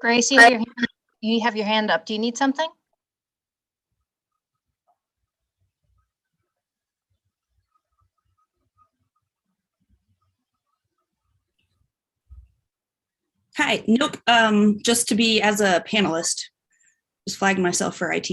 Grace, you have your hand up. Do you need something? Hi, nope. Just to be as a panelist, just flagging myself for IT.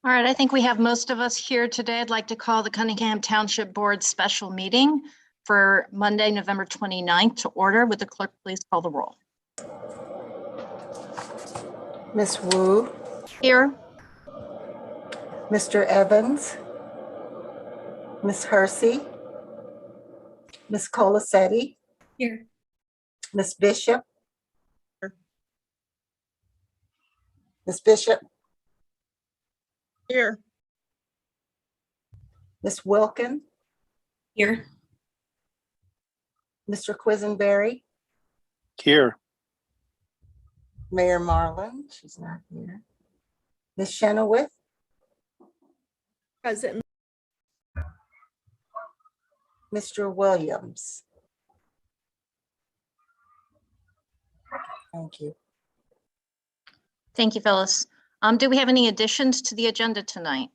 All right, I think we have most of us here today. I'd like to call the Cunningham Township Board special meeting for Monday, November 29th to order. Would the clerk please call the roll? Ms. Wu, Here. Mr. Evans, Ms. Hersey, Ms. Colasetti, Here. Ms. Bishop, Ms. Bishop, Here. Ms. Wilkin, Here. Mr. Quisenberry, Here. Mayor Marlin, she's not here, Ms. Chenoweth, Present. Mr. Williams. Thank you. Thank you, Phyllis. Do we have any additions to the agenda tonight?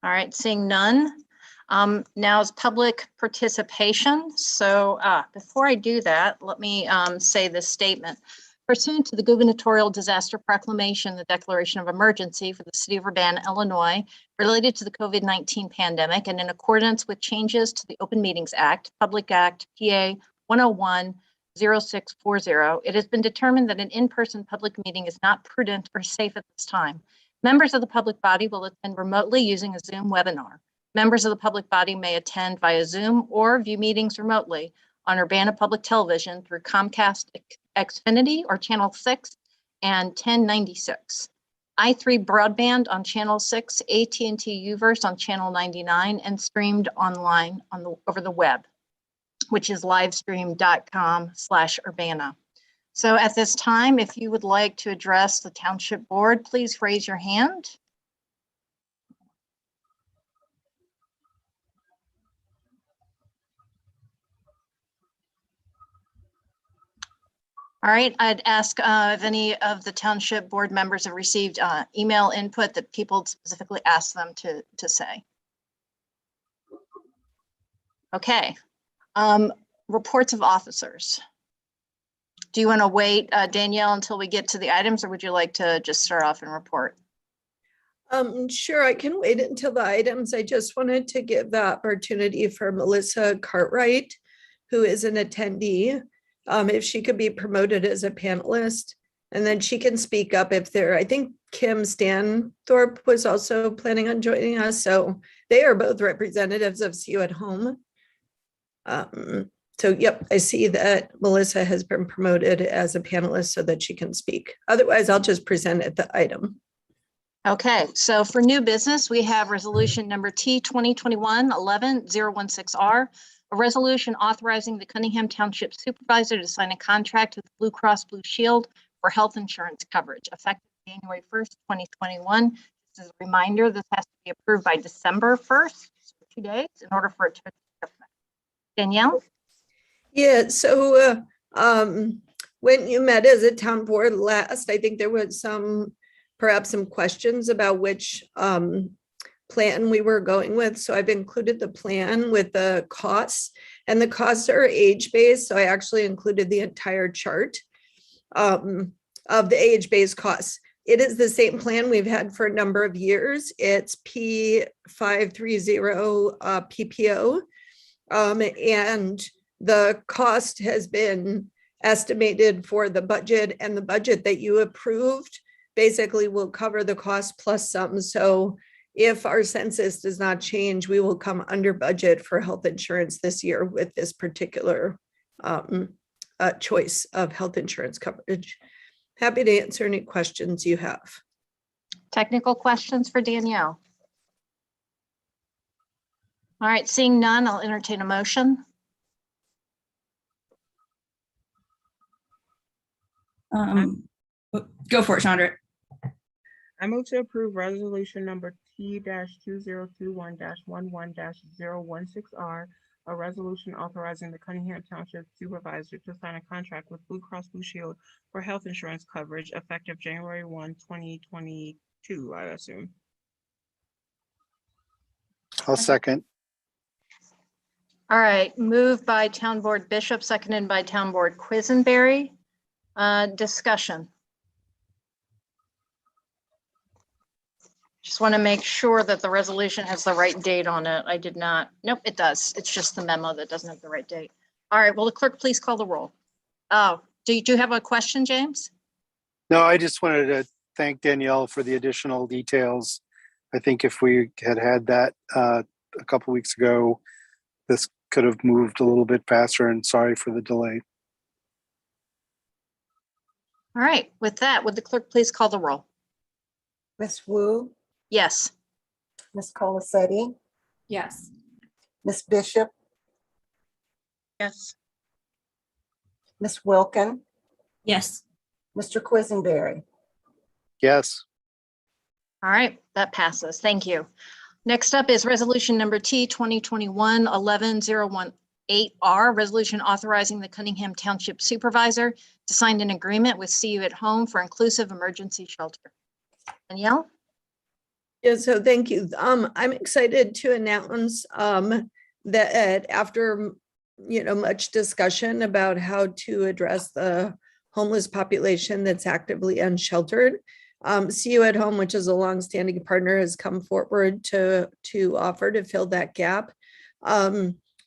All right, seeing none. Now is public participation. So before I do that, let me say this statement. Pursuant to the gubernatorial disaster proclamation, the declaration of emergency for the city of Urbana, Illinois, related to the COVID-19 pandemic, and in accordance with changes to the Open Meetings Act, Public Act PA 101-0640, it has been determined that an in-person public meeting is not prudent or safe at this time. Members of the public body will attend remotely using a Zoom webinar. Members of the public body may attend via Zoom or view meetings remotely on Urbana Public Television through Comcast Xfinity or Channel 6 and 1096. i3 broadband on Channel 6, AT&T Uverse on Channel 99, and streamed online over the web, which is livestream.com/Urbana. So at this time, if you would like to address the Township Board, please raise your hand. All right, I'd ask if any of the Township Board members have received email input that people specifically asked them to say. Okay, reports of officers. Do you want to wait, Danielle, until we get to the items, or would you like to just start off and report? Sure, I can wait until the items. I just wanted to give the opportunity for Melissa Cartwright, who is an attendee, if she could be promoted as a panelist, and then she can speak up if I think Kim Stanthorpe was also planning on joining us. So they are both representatives of See You at Home. So, yep, I see that Melissa has been promoted as a panelist so that she can speak. Otherwise, I'll just present at the item. Okay, so for new business, we have resolution number T 2021-11-016R, a resolution authorizing the Cunningham Township Supervisor to sign a contract with Blue Cross Blue Shield for health insurance coverage effective January 1st, 2021. This is a reminder, this has to be approved by December 1st, so 2 days, in order for it to take effect. Danielle? Yeah, so when you met as a town board last, I think there was perhaps some questions about which plan we were going with. So I've included the plan with the costs, and the costs are age-based. So I actually included the entire chart of the age-based costs. It is the same plan we've had for a number of years. It's P530 PPO, and the cost has been estimated for the budget, and the budget that you approved basically will cover the cost plus some. So if our census does not change, we will come under budget for health insurance this year with this particular choice of health insurance coverage. Happy to answer any questions you have. Technical questions for Danielle? All right, seeing none, I'll entertain a motion. Go for it, Chandra. I move to approve resolution number T-2021-11-016R, a resolution authorizing the Cunningham Township Supervisor to sign a contract with Blue Cross Blue Shield for health insurance coverage effective January 1, 2022, I assume. I'll second. All right, moved by Town Board Bishop, seconded by Town Board Quisenberry. Discussion. Just want to make sure that the resolution has the right date on it. I did not. Nope, it does. It's just the memo that doesn't have the right date. All right, will the clerk please call the roll? Oh, do you have a question, James? No, I just wanted to thank Danielle for the additional details. I think if we had had that a couple weeks ago, this could have moved a little bit faster, and sorry for the delay. All right, with that, would the clerk please call the roll? Ms. Wu, Yes. Ms. Colacetti, Yes. Ms. Bishop, Yes. Ms. Wilkin, Yes. Mr. Quisenberry. Yes. All right, that passes. Thank you. Next up is resolution number T 2021-11-018R, resolution authorizing the Cunningham Township Supervisor to sign an agreement with See You at Home for inclusive emergency shelter. Danielle? Yeah, so thank you. I'm excited to announce that after much discussion about how to address the homeless population that's actively unsheltered, See You at Home, which is a longstanding partner, has come forward to offer to fill that gap.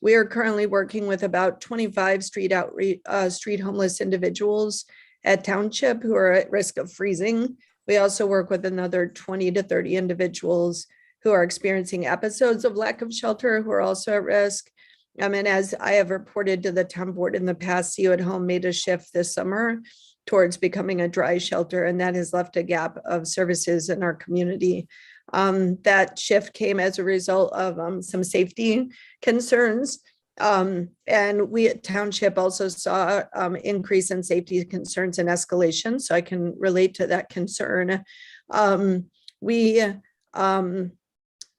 We are currently working with about 25 street homeless individuals at Township who are at risk of freezing. We also work with another 20 to 30 individuals who are experiencing episodes of lack of shelter who are also at risk. And as I have reported to the town board in the past, See You at Home made a shift this summer towards becoming a dry shelter, and that has left a gap of services in our community. That shift came as a result of some safety concerns. And we at Township also saw increase in safety concerns and escalation, so I can relate to that concern. We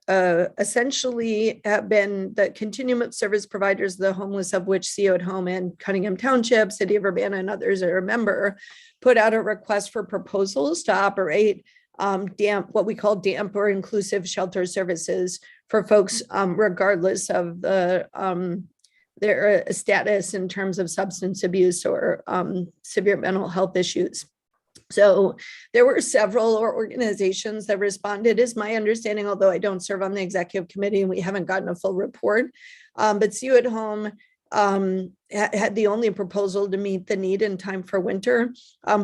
essentially have been the continuum of service providers, the homeless, of which See You at Home and Cunningham Township, City of Urbana, and others are a member, put out a request for proposals to operate what we call damp or inclusive shelter services for folks regardless of their status in terms of substance abuse or severe mental health issues. So there were several organizations that responded, is my understanding, although I don't serve on the executive committee and we haven't gotten a full report. But See You at Home had the only proposal to meet the need in time for winter.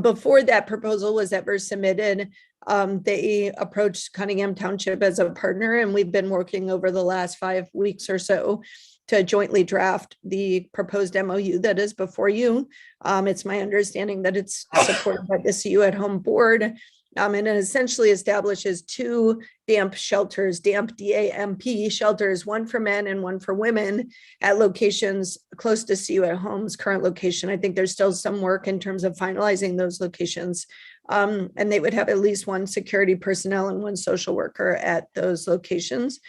Before that proposal was ever submitted, they approached Cunningham Township as a partner, and we've been working over the last 5 weeks or so to jointly draft the proposed MOU that is before you. It's my understanding that it's supported by the See You at Home board. And it essentially establishes 2 damp shelters, damp DAMP shelters, one for men and one for women at locations close to See You at Home's current location. I think there's still some work in terms of finalizing those locations. And they would have at least 1 security personnel and 1 social worker at those locations.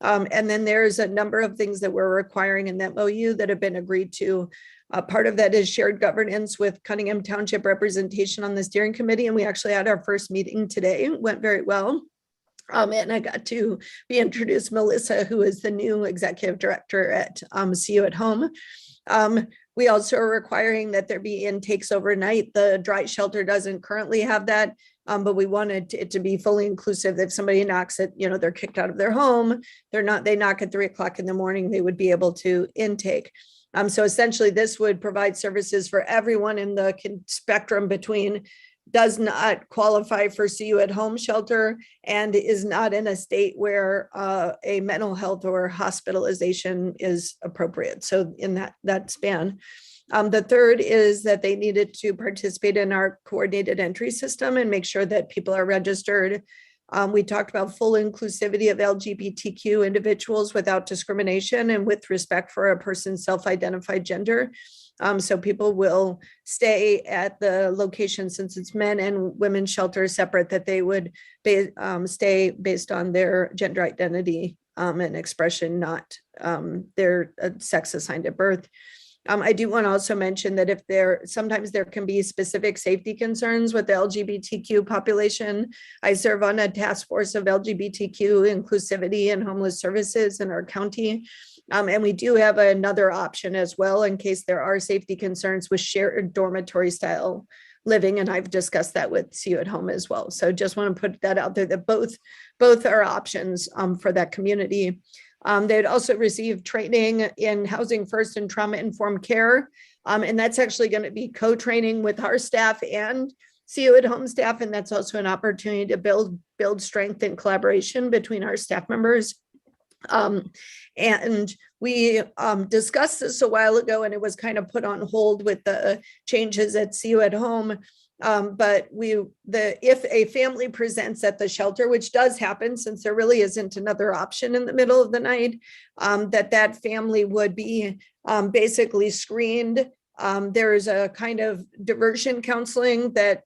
And then there's a number of things that we're requiring in that MOU that have been agreed to. Part of that is shared governance with Cunningham Township representation on the steering committee. And we actually had our first meeting today. It went very well. And I got to be introduced Melissa, who is the new executive director at See You at Home. We also are requiring that there be intakes overnight. The dry shelter doesn't currently have that. But we wanted it to be fully inclusive. If somebody knocks at, they're kicked out of their home, they knock at 3 o'clock in the morning, they would be able to intake. So essentially this would provide services for everyone in the spectrum between does not qualify for CU at home shelter and is not in a state where a mental health or hospitalization is appropriate. So in that span. The third is that they needed to participate in our coordinated entry system and make sure that people are registered. We talked about full inclusivity of LGBTQ individuals without discrimination and with respect for a person's self-identified gender. So people will stay at the location, since it's men and women's shelter separate, that they would stay based on their gender identity and expression, not their sex assigned at birth. I do want to also mention that sometimes there can be specific safety concerns with the LGBTQ population. I serve on a task force of LGBTQ inclusivity and homeless services in our county. And we do have another option as well in case there are safety concerns with shared dormitory style living. And I've discussed that with CU at home as well. So just want to put that out there that both are options for that community. They'd also receive training in housing first and trauma-informed care. And that's actually going to be co-training with our staff and CU at home staff. And that's also an opportunity to build strength and collaboration between our staff members. And we discussed this a while ago, and it was kind of put on hold with the changes at CU at home. But if a family presents at the shelter, which does happen since there really isn't another option in the middle of the night, that family would be basically screened. There is a kind of diversion counseling that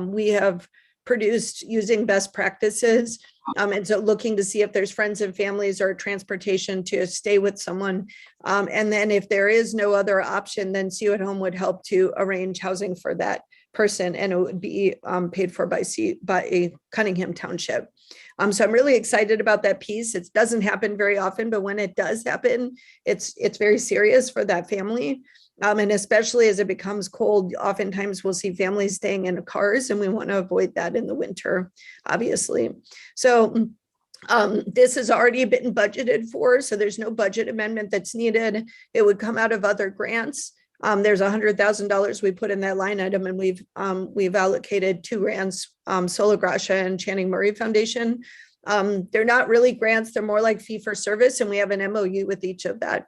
we have produced using best practices. And so looking to see if there's friends and families or transportation to stay with someone. And then if there is no other option, then CU at home would help to arrange housing for that person, and it would be paid for by Cunningham Township. So I'm really excited about that piece. It doesn't happen very often, but when it does happen, it's very serious for that family. And especially as it becomes cold, oftentimes we'll see families staying in cars, and we want to avoid that in the winter, obviously. So this has already been budgeted for, so there's no budget amendment that's needed. It would come out of other grants. There's $100,000 we put in that line item, and we've allocated 2 grants, Sola Gracia and Channing Murray Foundation. They're not really grants, they're more like fee for service, and we have an MOU with each of that.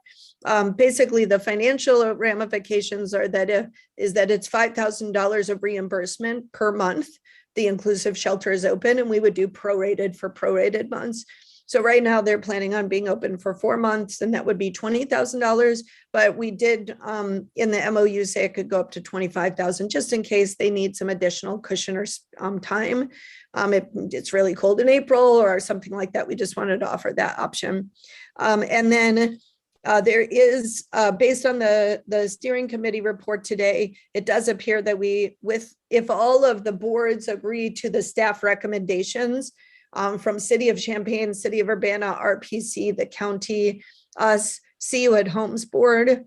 Basically, the financial ramifications are that it's $5,000 of reimbursement per month. The inclusive shelter is open, and we would do prorated for prorated months. So right now they're planning on being open for 4 months, and that would be $20,000. But we did in the MOU say it could go up to $25,000 just in case they need some additional cushion or time. It's really cold in April or something like that. We just wanted to offer that option. And then there is, based on the steering committee report today, it does appear that if all of the boards agree to the staff recommendations from City of Champaign, City of Urbana, RPC, the county, us, CU at Homes Board,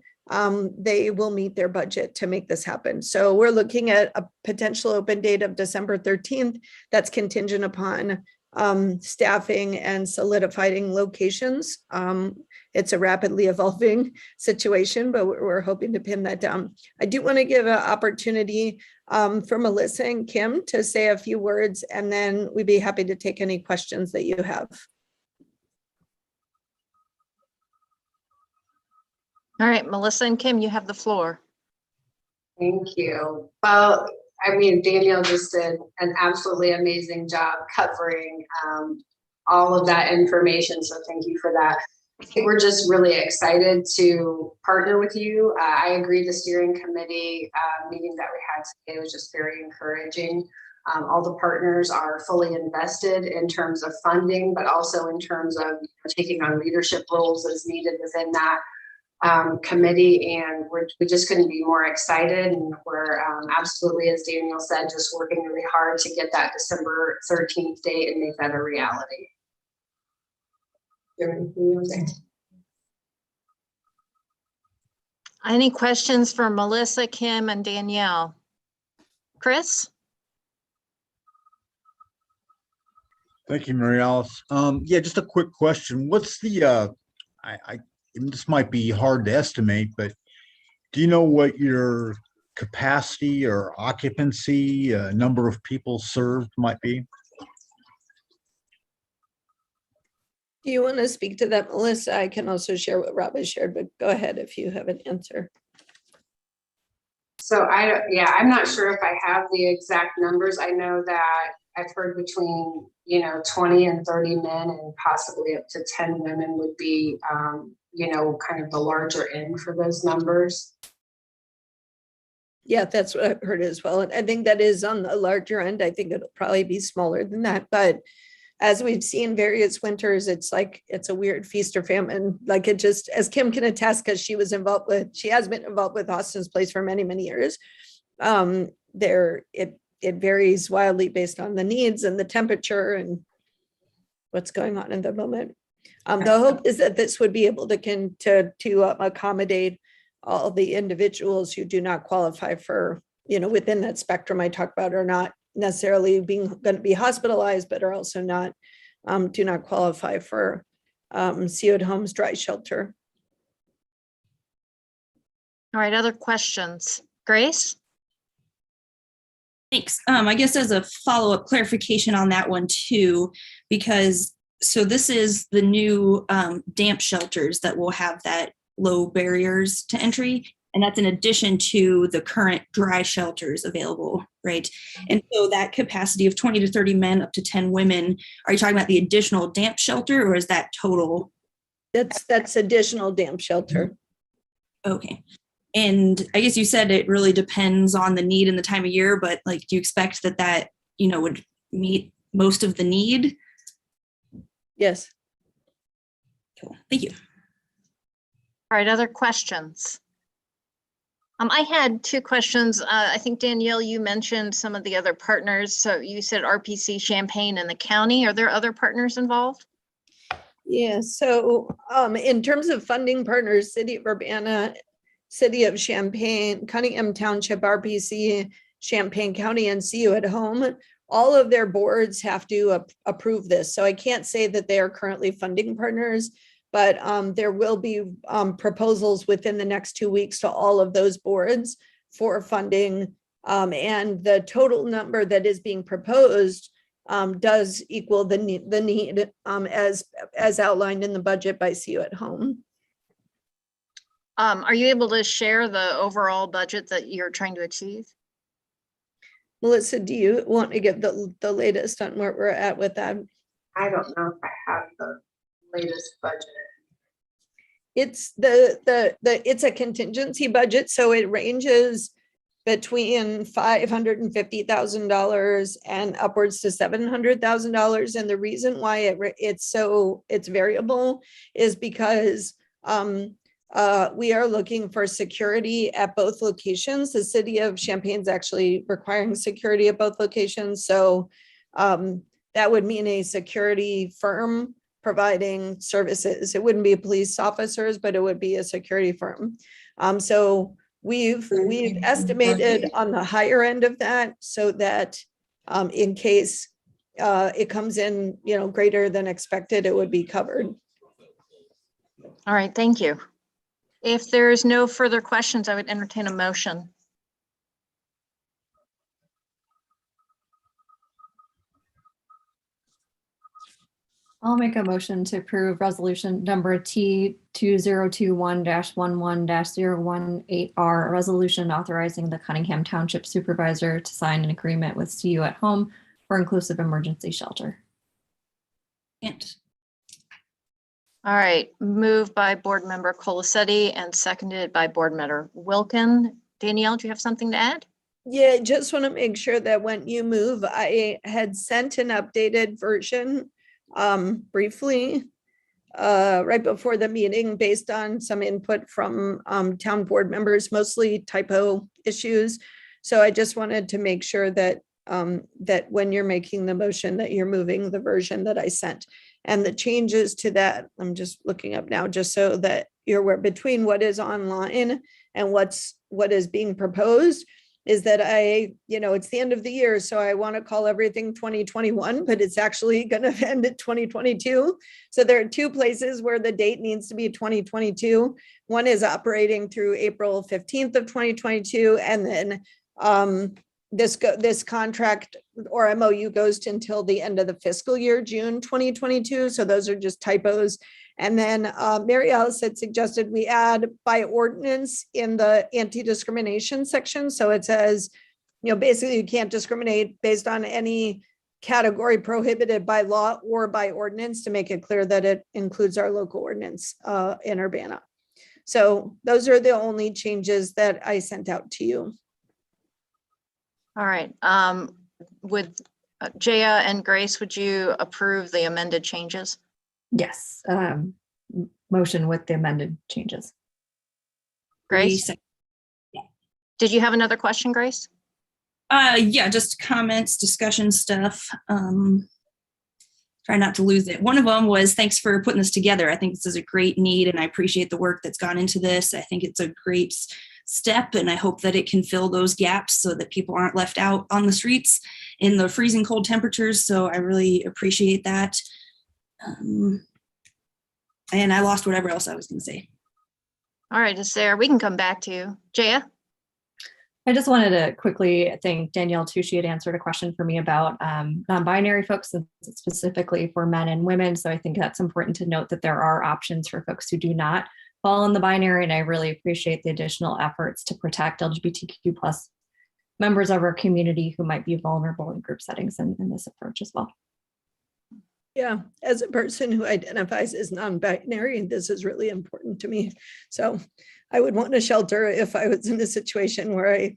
they will meet their budget to make this happen. So we're looking at a potential open date of December 13th. That's contingent upon staffing and solidifying locations. It's a rapidly evolving situation, but we're hoping to pin that down. I do want to give an opportunity for Melissa and Kim to say a few words, and then we'd be happy to take any questions that you have. All right, Melissa and Kim, you have the floor. Thank you. Well, I mean, Danielle just did an absolutely amazing job covering all of that information. So thank you for that. I think we're just really excited to partner with you. I agree the steering committee meeting that we had today was just very encouraging. All the partners are fully invested in terms of funding, but also in terms of taking on leadership roles as needed within that committee, and we just couldn't be more excited, and we're absolutely, as Daniel said, just working really hard to get that December 13th date and make that a reality. Any questions for Melissa, Kim, and Danielle? Chris? Thank you, Mary Alice. Yeah, just a quick question. What's the this might be hard to estimate, but do you know what your capacity or occupancy, number of people served might be? Do you want to speak to that, Melissa? I can also share what Rob has shared, but go ahead if you have an answer. So I'm not sure if I have the exact numbers. I know that I've heard between, 20 and 30 men and possibly up to 10 women would be, kind of the larger end for those numbers. Yeah, that's what I've heard as well. And I think that is on the larger end. I think it'll probably be smaller than that. But as we've seen various winters, it's like, it's a weird feast or famine. Like it just, as Kim can attest, because she has been involved with Austin's Place for many, many years. It varies wildly based on the needs and the temperature and what's going on in the moment. The hope is that this would be able to accommodate all the individuals who do not qualify for, within that spectrum I talked about, are not necessarily going to be hospitalized, but are also do not qualify for CU at Home's dry shelter. All right, other questions? Grace? Thanks. I guess as a follow-up clarification on that one too, because so this is the new damp shelters that will have that low barriers to entry. And that's in addition to the current dry shelters available, right? And so that capacity of 20 to 30 men, up to 10 women, are you talking about the additional damp shelter or is that total? That's additional damp shelter. Okay. And I guess you said it really depends on the need and the time of year, but like, do you expect that would meet most of the need? Yes. Cool. Thank you. All right, other questions? I had two questions. I think Danielle, you mentioned some of the other partners. So you said RPC, Champaign, and the county. Are there other partners involved? Yeah, so in terms of funding partners, City of Urbana, City of Champaign, Cunningham Township, RPC, Champaign County, and CU at Home, all of their boards have to approve this. So I can't say that they are currently funding partners, but there will be proposals within the next 2 weeks to all of those boards for funding. And the total number that is being proposed does equal the need as outlined in the budget by CU at Home. Are you able to share the overall budget that you're trying to achieve? Melissa, do you want to give the latest on where we're at with that? I don't know if I have the latest budget. It's it's a contingency budget, so it ranges between $550,000 and upwards to $700,000. And the reason why it's variable is because we are looking for security at both locations. The City of Champaign's actually requiring security at both locations. So that would mean a security firm providing services. It wouldn't be police officers, but it would be a security firm. So we've estimated on the higher end of that so that in case it comes in, greater than expected, it would be covered. All right, thank you. If there's no further questions, I would entertain a motion. I'll make a motion to approve resolution number T 2021-11-018R, a resolution authorizing the Cunningham Township Supervisor to sign an agreement with CU at Home for inclusive emergency shelter. And All right, moved by Board Member Colacetti and seconded by Board Member Wilkin. Danielle, do you have something to add? Yeah, just want to make sure that when you move, I had sent an updated version briefly right before the meeting based on some input from town board members, mostly typo issues. So I just wanted to make sure that that when you're making the motion that you're moving the version that I sent. And the changes to that, I'm just looking up now, just so that you're aware between what is online and what is being proposed. is that it's the end of the year, so I want to call everything 2021, but it's actually going to end at 2022. So there are two places where the date needs to be 2022. One is operating through April 15th of 2022, and then this contract or MOU goes to until the end of the fiscal year, June 2022. So those are just typos. And then Mary Alice had suggested we add by ordinance in the anti-discrimination section. So it says, basically you can't discriminate based on any category prohibited by law or by ordinance, to make it clear that it includes our local ordinance in Urbana. So those are the only changes that I sent out to you. All right. Would Jaya and Grace, would you approve the amended changes? Yes. Motion with the amended changes. Grace, did you have another question, Grace? Yeah, just comments, discussion stuff. Try not to lose it. One of them was, thanks for putting this together. I think this is a great need, and I appreciate the work that's gone into this. I think it's a great step, and I hope that it can fill those gaps so that people aren't left out on the streets in the freezing cold temperatures. So I really appreciate that. And I lost whatever else I was going to say. All right, we can come back to you. Jaya? I just wanted to quickly thank Danielle too. She had answered a question for me about non-binary folks, and specifically for men and women. So I think that's important to note that there are options for folks who do not fall in the binary. And I really appreciate the additional efforts to protect LGBTQ+ members of our community who might be vulnerable in group settings in this approach as well. Yeah, as a person who identifies as non-binary, this is really important to me. So I would want a shelter if I was in a situation where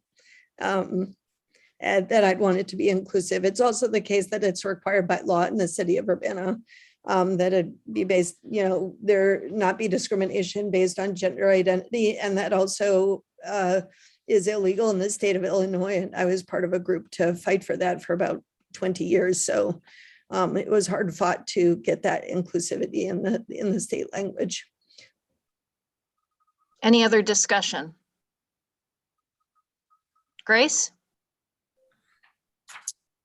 that I'd want it to be inclusive. It's also the case that it's required by law in the city of Urbana, that it be based, there not be discrimination based on gender identity. And that also is illegal in the state of Illinois. And I was part of a group to fight for that for about 20 years. So it was hard fought to get that inclusivity in the state language. Any other discussion? Grace?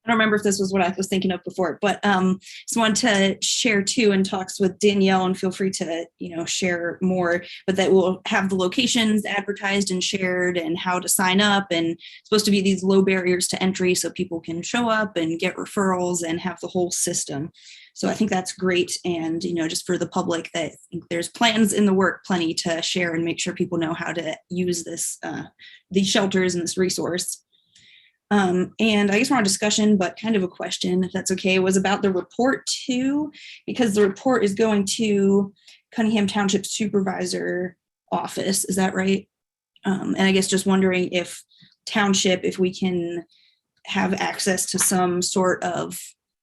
I don't remember if this was what I was thinking of before, but just wanted to share too, in talks with Danielle, and feel free to, share more, but that we'll have the locations advertised and shared and how to sign up, and it's supposed to be these low barriers to entry so people can show up and get referrals and have the whole system. So I think that's great. And, just for the public, that I think there's plans in the work, plenty to share and make sure people know how to use this, these shelters and this resource. And I guess we're on discussion, but kind of a question, if that's okay, was about the report too, because the report is going to Cunningham Township Supervisor office. Is that right? And I guess just wondering if we can have access to some sort of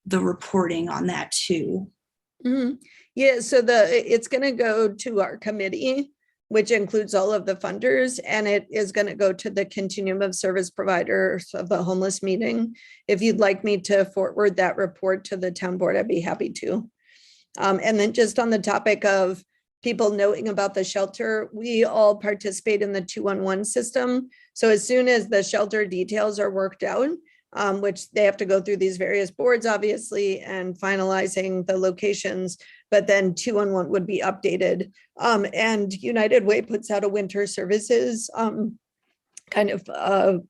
the reporting on that too. Mm-hmm. Yeah, so it's going to go to our committee, which includes all of the funders, and it is going to go to the continuum of service providers of the homeless meeting. If you'd like me to forward that report to the town board, I'd be happy to. And then just on the topic of people knowing about the shelter, we all participate in the 211 system. So as soon as the shelter details are worked out, which they have to go through these various boards, obviously, and finalizing the locations, but then 211 would be updated. And United Way puts out a winter services kind of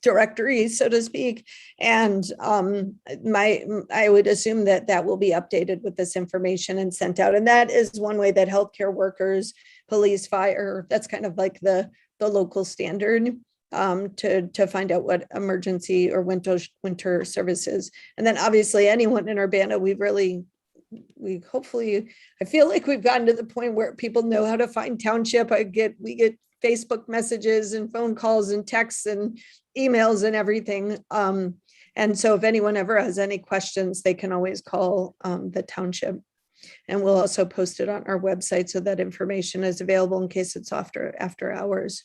directory, so to speak. And I would assume that will be updated with this information and sent out. And that is one way that healthcare workers, police, fire, that's kind of like the local standard to find out what emergency or winter services. And then obviously anyone in Urbana, hopefully, I feel like we've gotten to the point where people know how to find township. We get Facebook messages and phone calls and texts and emails and everything. And so if anyone ever has any questions, they can always call the township. And we'll also post it on our website so that information is available in case it's after hours.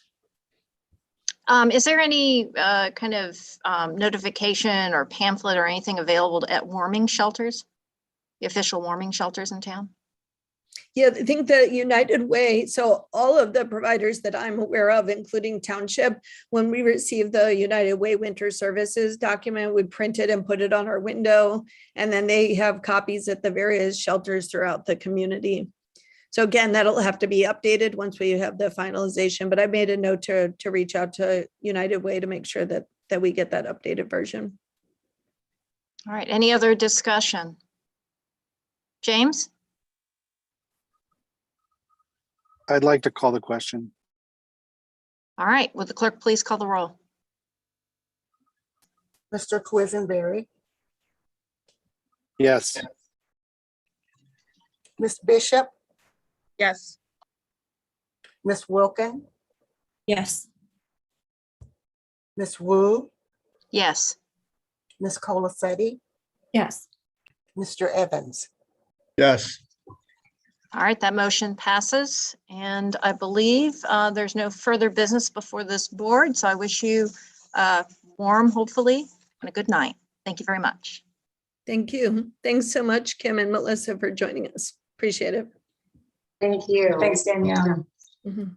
Is there any kind of notification or pamphlet or anything available at warming shelters, the official warming shelters in town? Yeah, I think the United Way, so all of the providers that I'm aware of, including Township, when we receive the United Way Winter Services document, we print it and put it on our window. And then they have copies at the various shelters throughout the community. So again, that'll have to be updated once we have the finalization, but I made a note to reach out to United Way to make sure that we get that updated version. All right, any other discussion? James? I'd like to call the question. All right, would the clerk please call the roll? Mr. Quisenberry, Yes. Ms. Bishop, Yes. Ms. Wilkin, Yes. Ms. Wu, Yes. Ms. Colacetti, Yes. Mr. Evans. Yes. All right, that motion passes. And I believe there's no further business before this board. So I wish you warm, hopefully, and a good night. Thank you very much. Thank you. Thanks so much, Kim and Melissa, for joining us. Appreciate it. Thank you. Thanks, Danielle. Mhm.